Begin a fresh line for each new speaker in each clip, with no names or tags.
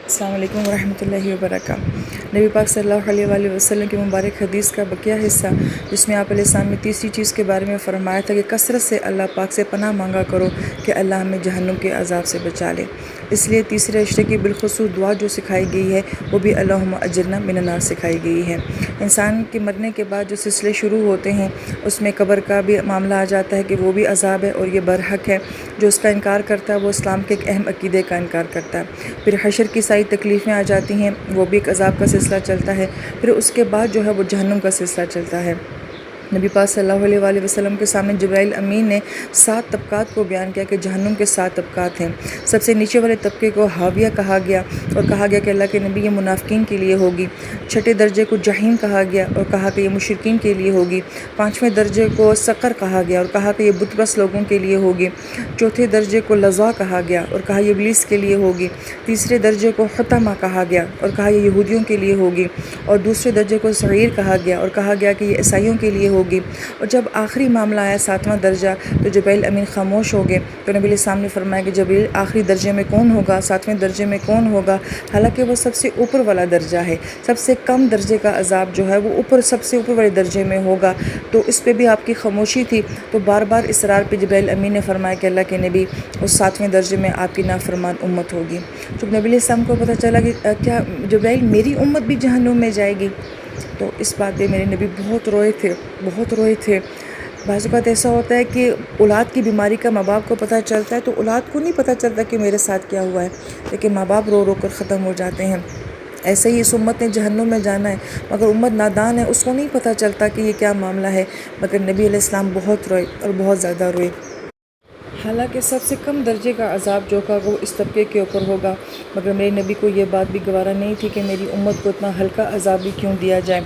السلام علیکم ورحمۃ اللہ وبرکاتہ۔ نبی پاک صلی اللہ علیہ وآلہ وسلم کی مبارک حدیث کا بقیہ حصہ، جس میں آپ علیہ السلام نے تیسری چیز کے بارے میں فرمایا تھا کہ کثرت سے اللہ پاک سے پناہ مانگا کرو کہ اللہ ہمیں جہنم کے عذاب سے بچا لے۔ اس لیے تیسرے رشتے کی بالخصوص دعا جو سکھائی گئی ہے وہ بھی اللہم اجرنا من النار سکھائی گئی ہے۔ انسان کے مرنے کے بعد جو سلسلے شروع ہوتے ہیں اس میں قبر کا بھی معاملہ آ جاتا ہے کہ وہ بھی عذاب ہے اور یہ برحق ہے۔ جو اس کا انکار کرتا ہے وہ اسلام کے ایک اہم عقیدے کا انکار کرتا ہے۔ پھر حشر کی ساری تکلیفیں آ جاتی ہیں، وہ بھی ایک عذاب کا سلسلہ چلتا ہے۔ پھر اس کے بعد جو ہے وہ جہنم کا سلسلہ چلتا ہے۔ نبی پاک صلی اللہ علیہ وآلہ وسلم کے سامنے جبرائیل امین نے 7 طبقات کو بیان کیا کہ جہنم کے 7 طبقات ہیں۔ سب سے نیچے والے طبقے کو حاویہ کہا گیا اور کہا گیا کہ اللہ کے نبی یہ منافقین کے لیے ہوگی۔ چھٹے درجے کو جہنم کہا گیا اور کہا کہ یہ مشرکین کے لیے ہوگی۔ 5ویں درجے کو سقر کہا گیا اور کہا کہ یہ بت پرست لوگوں کے لیے ہوگی۔ 4تھے درجے کو لظا کہا گیا اور کہا یہ ابلیس کے لیے ہوگی۔ 3 درجے کو حطمہ کہا گیا اور کہا یہ یہودیوں کے لیے ہوگی۔ اور 2 درجے کو سعیر کہا گیا اور کہا گیا کہ یہ عیسائیوں کے لیے ہوگی۔ اور جب آخری معاملہ آیا 7واں درجہ تو جبرائیل امین خاموش ہو گئے، تو نبی علیہ السلام نے فرمایا کہ جبرائیل آخری درجے میں کون ہوگا، 7ویں درجے میں کون ہوگا؟ حالانکہ وہ سب سے اوپر والا درجہ ہے، سب سے کم درجے کا عذاب جو ہے وہ سب سے اوپر والے درجے میں ہوگا۔ تو اس پہ بھی آپ کی خاموشی تھی، تو بار بار اصرار پہ جبرائیل امین نے فرمایا کہ اللہ کے نبی اس 7ویں درجے میں آپ کی نافرمان امت ہوگی۔ جب نبی علیہ السلام کو پتہ چلا کہ کیا جبرائیل میری امت بھی جہنم میں جائے گی، تو اس بات پہ میرے نبی بہت روئے تھے۔ بعض اوقات ایسا ہوتا ہے کہ اولاد کی بیماری کا ماں باپ کو پتہ چلتا ہے تو اولاد کو نہیں پتہ چلتا کہ میرے ساتھ کیا ہوا ہے، لیکن ماں باپ رو رو کر ختم ہو جاتے ہیں۔ ایسے ہی اس امت نے جہنم میں جانا ہے، مگر امت نادان ہے، اس کو نہیں پتہ چلتا کہ یہ کیا معاملہ ہے، مگر نبی علیہ السلام بہت روئے اور بہت زیادہ روئے۔ حالانکہ سب سے کم درجے کا عذاب جو ہوگا وہ اس طبقے کے اوپر ہوگا، مگر میرے نبی کو یہ بات بھی گوارا نہیں تھی کہ میری امت کو اتنا ہلکا عذاب بھی کیوں دیا جائے۔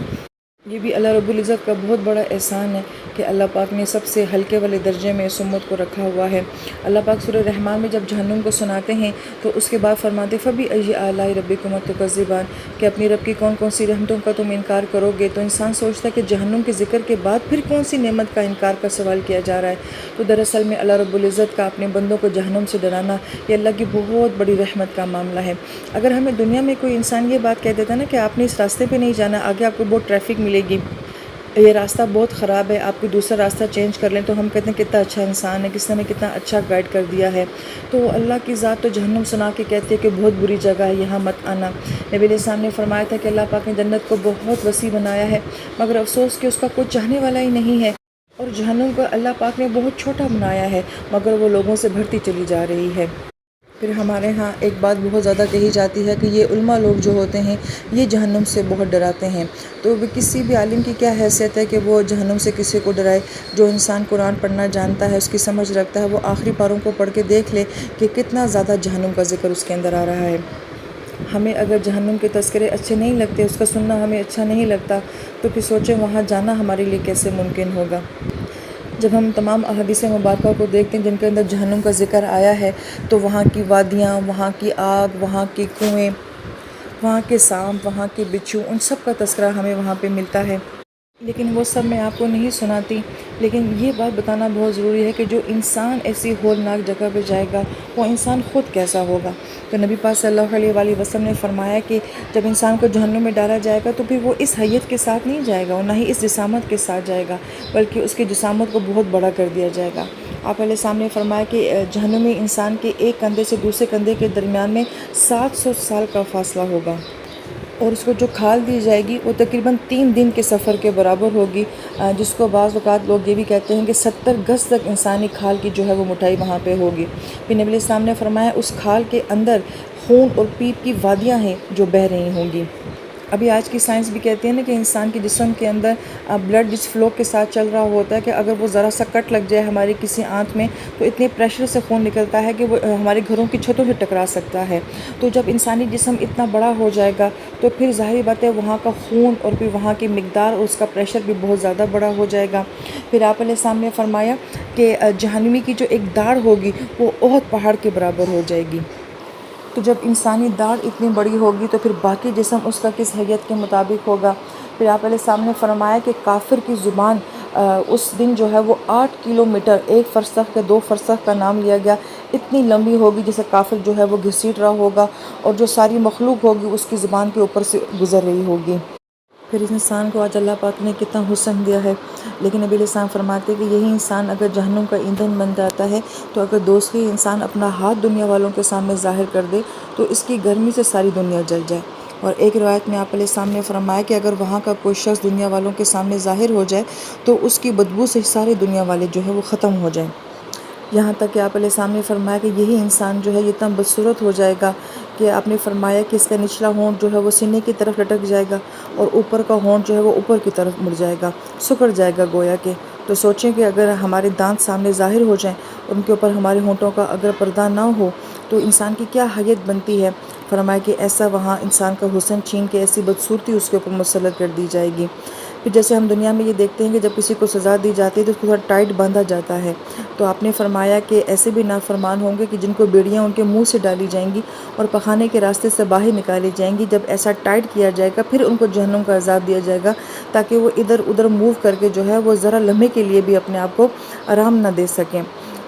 یہ بھی اللہ رب العزت کا بہت بڑا احسان ہے کہ اللہ پاک نے سب سے ہلکے والے درجے میں اس امت کو رکھا ہوا ہے۔ اللہ پاک سورہ رحمان میں جب جہنم کو سناتے ہیں تو اس کے بعد فرماتے فَبِأَيِّ آلَاءِ رَبِّكُمَا تُكَذِّبَانِ کہ اپنی رب کی کون کون سی رحمتوں کا تم انکار کرو گے۔ تو انسان سوچتا ہے کہ جہنم کے ذکر کے بعد پھر کون سی نعمت کا انکار کا سوال کیا جا رہا ہے، تو دراصل میں اللہ رب العزت کا اپنے بندوں کو جہنم سے ڈرانا یہ اللہ کی بہت بڑی رحمت کا معاملہ ہے۔ اگر ہمیں دنیا میں کوئی انسان یہ بات کہہ دیتا نا کہ آپ نے اس راستے پہ نہیں جانا، آگے آپ کو بہت ٹریفک ملے گی، یہ راستہ بہت خراب ہے، آپ کو دوسرا راستہ چینج کر لیں، تو ہم کہتے ہیں کتنا اچھا انسان ہے، کس نے کتنا اچھا گائیڈ کر دیا ہے۔ تو اللہ کی ذات تو جہنم سنا کے کہتی ہے کہ بہت بری جگہ ہے، یہاں مت آنا۔ نبی علیہ السلام نے فرمایا تھا کہ اللہ پاک نے جنت کو بہت وسیع بنایا ہے، مگر افسوس کہ اس کا کوئی چاہنے والا ہی نہیں ہے، اور جہنم کو اللہ پاک نے بہت چھوٹا بنایا ہے، مگر وہ لوگوں سے بھرتی چلی جا رہی ہے۔ پھر ہمارے ہاں ایک بات بہت زیادہ کہی جاتی ہے کہ یہ علماء لوگ جو ہوتے ہیں یہ جہنم سے بہت ڈراتے ہیں۔ تو کسی بھی عالم کی کیا حیثیت ہے کہ وہ جہنم سے کسی کو ڈرائے؟ جو انسان قرآن پڑھنا جانتا ہے، اس کی سمجھ رکھتا ہے، وہ آخری پاروں کو پڑھ کے دیکھ لے کہ کتنا زیادہ جہنم کا ذکر اس کے اندر آ رہا ہے۔ ہمیں اگر جہنم کے تذکرے اچھے نہیں لگتے، اس کا سننا ہمیں اچھا نہیں لگتا، تو پھر سوچیں وہاں جانا ہمارے لیے کیسے ممکن ہوگا۔ جب ہم تمام احادیث مبارکہ کو دیکھتے ہیں جن کے اندر جہنم کا ذکر آیا ہے، تو وہاں کی وادیاں، وہاں کی آگ، وہاں کے کنویں، وہاں کے سانپ، وہاں کے بچھو، ان سب کا تذکرہ ہمیں وہاں پہ ملتا ہے۔ لیکن وہ سب میں آپ کو نہیں سناتی، لیکن یہ بات بتانا بہت ضروری ہے کہ جو انسان ایسی ہولناک جگہ پہ جائے گا وہ انسان خود کیسا ہوگا۔ تو نبی پاک صلی اللہ علیہ وآلہ وسلم نے فرمایا کہ جب انسان کو جہنم میں ڈالا جائے گا تو پھر وہ اس حیت کے ساتھ نہیں جائے گا اور نہ ہی اس جسامت کے ساتھ جائے گا، بلکہ اس کی جسامت کو بہت بڑا کر دیا جائے گا۔ آپ علیہ السلام نے فرمایا کہ جہنمی انسان کے ایک کندھے سے دوسرے کندھے کے درمیان میں 700 سال کا فاصلہ ہوگا، اور اس کو جو کھال دی جائے گی وہ تقریباً 3 دن کے سفر کے برابر ہوگی، جس کو بعض اوقات لوگ یہ بھی کہتے ہیں کہ 70 گز تک انسانی کھال کی جو ہے وہ مٹائی وہاں پہ ہوگی۔ پھر نبی علیہ السلام نے فرمایا اس کھال کے اندر خون اور پیپ کی وادیاں ہیں جو بہہ رہی ہوں گی۔ ابھی آج کی سائنس بھی کہتی ہے نا کہ انسان کے جسم کے اندر بلڈ جس فلو کے ساتھ چل رہا ہوتا ہے کہ اگر وہ ذرا سا کٹ لگ جائے ہماری کسی آنت میں تو اتنے پریشر سے خون نکلتا ہے کہ وہ ہمارے گھروں کی چھتوں سے ٹکرا سکتا ہے۔ تو جب انسانی جسم اتنا بڑا ہو جائے گا تو پھر ظاہری بات ہے وہاں کا خون اور پھر وہاں کی مقدار اور اس کا پریشر بھی بہت زیادہ بڑا ہو جائے گا۔ پھر آپ علیہ السلام نے فرمایا کہ جہنمی کی جو ایک داڑھ ہوگی وہ احد پہاڑ کے برابر ہو جائے گی۔ تو جب انسانی داڑھ اتنی بڑی ہوگی تو پھر باقی جسم اس کا کس حیت کے مطابق ہوگا۔ پھر آپ علیہ السلام نے فرمایا کہ کافر کی زبان اس دن جو ہے وہ 8 کلومیٹر، 1 فرسخ یا 2 فرسخ کا نام لیا گیا، اتنی لمبی ہوگی جسے کافر جو ہے وہ گھسیٹ رہا ہوگا اور جو ساری مخلوق ہوگی اس کی زبان کے اوپر سے گزر رہی ہوگی۔ پھر اس انسان کو آج اللہ پاک نے کتنا حسن دیا ہے، لیکن نبی علیہ السلام فرماتے کہ یہی انسان اگر جہنم کا ایندھن بن جاتا ہے تو اگر دوسری انسان اپنا ہاتھ دنیا والوں کے سامنے ظاہر کر دے تو اس کی گرمی سے ساری دنیا جل جائے۔ اور ایک روایت میں آپ علیہ السلام نے فرمایا کہ اگر وہاں کا کوئی شخص دنیا والوں کے سامنے ظاہر ہو جائے تو اس کی بدبو سے ساری دنیا والے جو ہے وہ ختم ہو جائیں۔ یہاں تک کہ آپ علیہ السلام نے فرمایا کہ یہی انسان جو ہے یہ اتنا بدصورت ہو جائے گا کہ آپ نے فرمایا کہ اس کا نچلا ہونٹ جو ہے وہ سینے کی طرف لٹک جائے گا اور اوپر کا ہونٹ جو ہے وہ اوپر کی طرف مڑ جائے گا، سکڑ جائے گا گویا کہ۔ تو سوچیں کہ اگر ہمارے دانت سامنے ظاہر ہو جائیں اور ان کے اوپر ہمارے ہونٹوں کا اگر پردہ نہ ہو تو انسان کی کیا حیت بنتی ہے۔ فرمایا کہ ایسا وہاں انسان کا حسن چھین کے ایسی بدصورتی اس کے اوپر مسلط کر دی جائے گی۔ پھر جیسے ہم دنیا میں یہ دیکھتے ہیں کہ جب کسی کو سزا دی جاتی ہے تو اس کو تھوڑا ٹائٹ باندھا جاتا ہے، تو آپ نے فرمایا کہ ایسے بھی نافرمان ہوں گے کہ جن کو بیڑیاں ان کے منہ سے ڈالی جائیں گی اور پخانے کے راستے سے باہر نکالی جائیں گی۔ جب ایسا ٹائٹ کیا جائے گا پھر ان کو جہنم کا عذاب دیا جائے گا تاکہ وہ ادھر ادھر موو کر کے جو ہے وہ ذرا لمحے کے لیے بھی اپنے آپ کو آرام نہ دے سکیں۔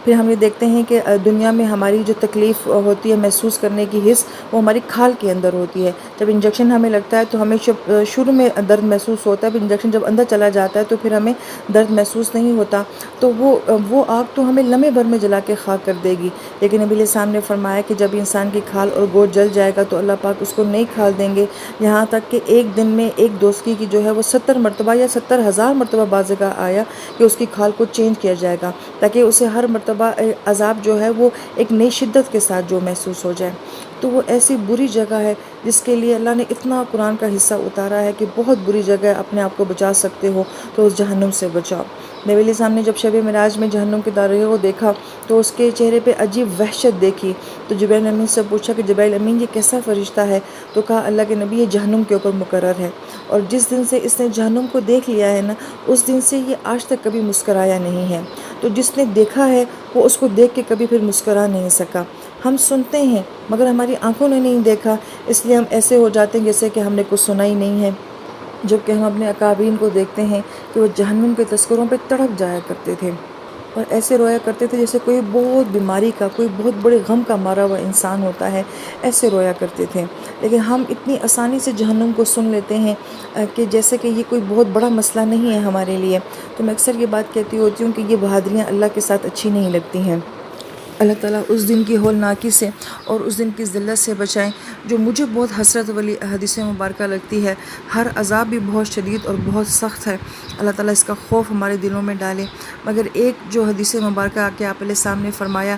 پھر ہم یہ دیکھتے ہیں کہ دنیا میں ہماری جو تکلیف ہوتی ہے محسوس کرنے کی حص وہ ہماری کھال کے اندر ہوتی ہے۔ جب انجیکشن ہمیں لگتا ہے تو ہمیں شروع میں درد محسوس ہوتا ہے، پھر انجیکشن جب اندر چلا جاتا ہے تو پھر ہمیں درد محسوس نہیں ہوتا، تو وہ آگ تو ہمیں لمحے بھر میں جلا کے خاک کر دے گی۔ لیکن نبی علیہ السلام نے فرمایا کہ جب انسان کی کھال اور گوشت جل جائے گا تو اللہ پاک اس کو نئی کھال دیں گے، یہاں تک کہ ایک دن میں ایک دوستی کی جو ہے وہ 70 مرتبہ یا 70,000 مرتبہ بعض جگہ آیا کہ اس کی کھال کو چینج کیا جائے گا تاکہ اسے ہر مرتبہ عذاب جو ہے وہ ایک نئی شدت کے ساتھ جو محسوس ہو جائے۔ تو وہ ایسی بری جگہ ہے جس کے لیے اللہ نے اتنا قرآن کا حصہ اتارا ہے کہ بہت بری جگہ ہے، اپنے آپ کو بچا سکتے ہو تو اس جہنم سے بچاؤ۔ نبی علیہ السلام نے جب شب معراج میں جہنم کے دروازے کو دیکھا تو اس کے چہرے پہ عجیب وحشت دیکھی، تو جبرائیل امین سے پوچھا کہ جبرائیل امین یہ کیسا فرشتہ ہے؟ تو کہا اللہ کے نبی یہ جہنم کے اوپر مقرر ہے، اور جس دن سے اس نے جہنم کو دیکھ لیا ہے نا اس دن سے یہ آج تک کبھی مسکرایا نہیں ہے۔ تو جس نے دیکھا ہے وہ اس کو دیکھ کے کبھی پھر مسکرا نہیں سکا۔ ہم سنتے ہیں مگر ہماری آنکھوں نے نہیں دیکھا، اس لیے ہم ایسے ہو جاتے ہیں جیسے کہ ہم نے کچھ سنا ہی نہیں ہے، جبکہ ہم اپنے اکابرین کو دیکھتے ہیں کہ وہ جہنم کے تذکروں پہ تڑپ جایا کرتے تھے اور ایسے رویا کرتے تھے جیسے کوئی بہت بیماری کا، کوئی بہت بڑے غم کا مارا ہوا انسان ہوتا ہے، ایسے رویا کرتے تھے۔ لیکن ہم اتنی آسانی سے جہنم کو سن لیتے ہیں کہ جیسے کہ یہ کوئی بہت بڑا مسئلہ نہیں ہے ہمارے لیے۔ تو میں اکثر یہ بات کہتی ہوتی ہوں کہ یہ بہادریاں اللہ کے ساتھ اچھی نہیں لگتی ہیں۔ اللہ تعالیٰ اس دن کی ہولناکی سے اور اس دن کی ذلت سے بچائیں، جو مجھے بہت حسرت والی حدیث مبارکہ لگتی ہے۔ ہر عذاب بھی بہت شدید اور بہت سخت ہے، اللہ تعالیٰ اس کا خوف ہمارے دلوں میں ڈالے۔ مگر ایک جو حدیث مبارکہ کہ آپ علیہ السلام نے فرمایا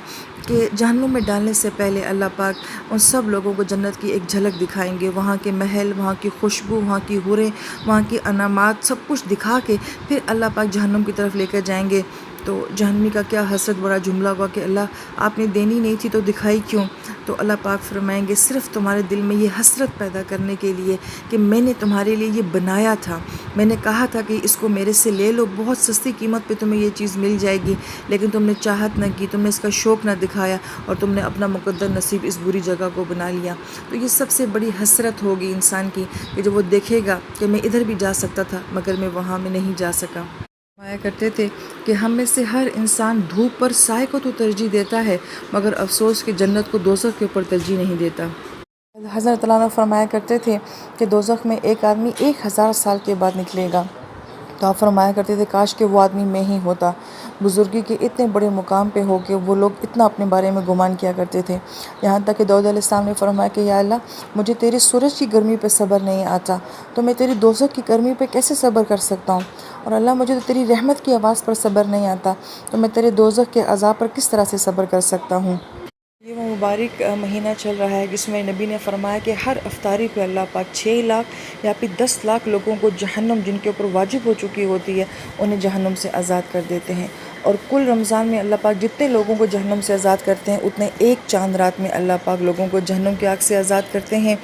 کہ جہنم میں ڈالنے سے پہلے اللہ پاک ان سب لوگوں کو جنت کی ایک جھلک دکھائیں گے، وہاں کے محل، وہاں کی خوشبو، وہاں کی حوریں، وہاں کی انعامات، سب کچھ دکھا کے پھر اللہ پاک جہنم کی طرف لے کر جائیں گے۔ تو جہنمی کا کیا حسرت بڑا جملہ ہوا کہ اللہ آپ نے دینی نہیں تھی تو دکھائی کیوں؟ تو اللہ پاک فرمائیں گے صرف تمہارے دل میں یہ حسرت پیدا کرنے کے لیے کہ میں نے تمہارے لیے یہ بنایا تھا، میں نے کہا تھا کہ اس کو میرے سے لے لو، بہت سستی قیمت پہ تمہیں یہ چیز مل جائے گی، لیکن تم نے چاہت نہ کی، تم نے اس کا شوق نہ دکھایا اور تم نے اپنا مقدر نصیب اس بری جگہ کو بنا لیا۔ تو یہ سب سے بڑی حسرت ہوگی انسان کی کہ جب وہ دیکھے گا کہ میں ادھر بھی جا سکتا تھا مگر میں وہاں میں نہیں جا سکا۔ فرمایا کرتے تھے کہ ہم میں سے ہر انسان دھوپ پر سائے کو تو ترجیح دیتا ہے مگر افسوس کہ جنت کو دوزخ کے اوپر ترجیح نہیں دیتا۔ حضرت تعالیٰ عنہ فرمایا کرتے تھے کہ دوزخ میں ایک آدمی 1000 سال کے بعد نکلے گا، تو آپ فرمایا کرتے تھے کاش کہ وہ آدمی میں ہی ہوتا۔ بزرگی کے اتنے بڑے مقام پہ ہو کے وہ لوگ اتنا اپنے بارے میں گمان کیا کرتے تھے، یہاں تک کہ داؤد علیہ السلام نے فرمایا کہ یا اللہ مجھے تیرے سورج کی گرمی پہ صبر نہیں آتا تو میں تیری دوزخ کی گرمی پہ کیسے صبر کر سکتا ہوں، اور اللہ مجھے تو تیری رحمت کی آواز پر صبر نہیں آتا تو میں تیرے دوزخ کے عذاب پر کس طرح سے صبر کر سکتا ہوں۔ یہ وہ مبارک مہینہ چل رہا ہے جس میں نبی نے فرمایا کہ ہر افطاری پہ اللہ پاک 6 لاکھ یا پھر 10 لاکھ لوگوں کو جہنم جن کے اوپر واجب ہو چکی ہوتی ہے انہیں جہنم سے آزاد کر دیتے ہیں، اور کل رمضان میں اللہ پاک جتنے لوگوں کو جہنم سے آزاد کرتے ہیں اتنے ایک چاند رات میں اللہ پاک لوگوں کو جہنم کی آگ سے آزاد کرتے ہیں۔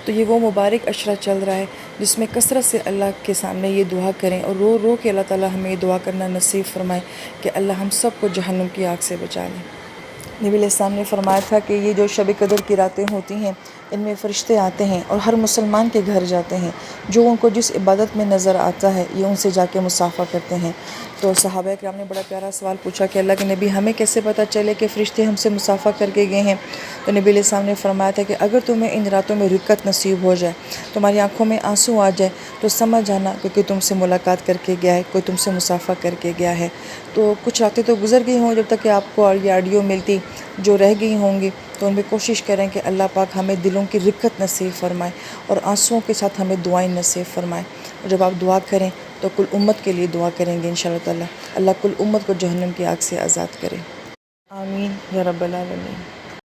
تو یہ وہ مبارک عشرہ چل رہا ہے جس میں کثرت سے اللہ کے سامنے یہ دعا کریں اور رو رو کے اللہ تعالیٰ ہمیں یہ دعا کرنا نصیب فرمائے کہ اللہ ہم سب کو جہنم کی آگ سے بچا لیں۔ نبی علیہ السلام نے فرمایا تھا کہ یہ جو شب قدر کی راتیں ہوتی ہیں ان میں فرشتے آتے ہیں اور ہر مسلمان کے گھر جاتے ہیں، جو ان کو جس عبادت میں نظر آتا ہے یہ ان سے جا کے مصافحہ کرتے ہیں۔ تو صحابہ کرام نے بڑا پیارا سوال پوچھا کہ اللہ کے نبی ہمیں کیسے پتہ چلے کہ فرشتے ہم سے مصافحہ کر کے گئے ہیں؟ تو نبی علیہ السلام نے فرمایا تھا کہ اگر تمہیں ان راتوں میں رکت نصیب ہو جائے، تمہاری آنکھوں میں آنسو آ جائے، تو سمجھ جانا کہ کوئی تم سے ملاقات کر کے گیا ہے، کوئی تم سے مصافحہ کر کے گیا ہے۔ تو کچھ راتیں تو گزر گئی ہوں جب تک کہ آپ کو یہ آڈیو ملتی، جو رہ گئی ہوں گی تو ان میں کوشش کریں کہ اللہ پاک ہمیں دلوں کی رکت نصیب فرمائے اور آنسوؤں کے ساتھ ہمیں دعائیں نصیب فرمائے۔ اور جب آپ دعا کریں تو کل امت کے لیے دعا کریں گے انشاءاللہ تعالی، اللہ کل امت کو جہنم کی آگ سے آزاد کرے۔ آمین یا رب العالمین۔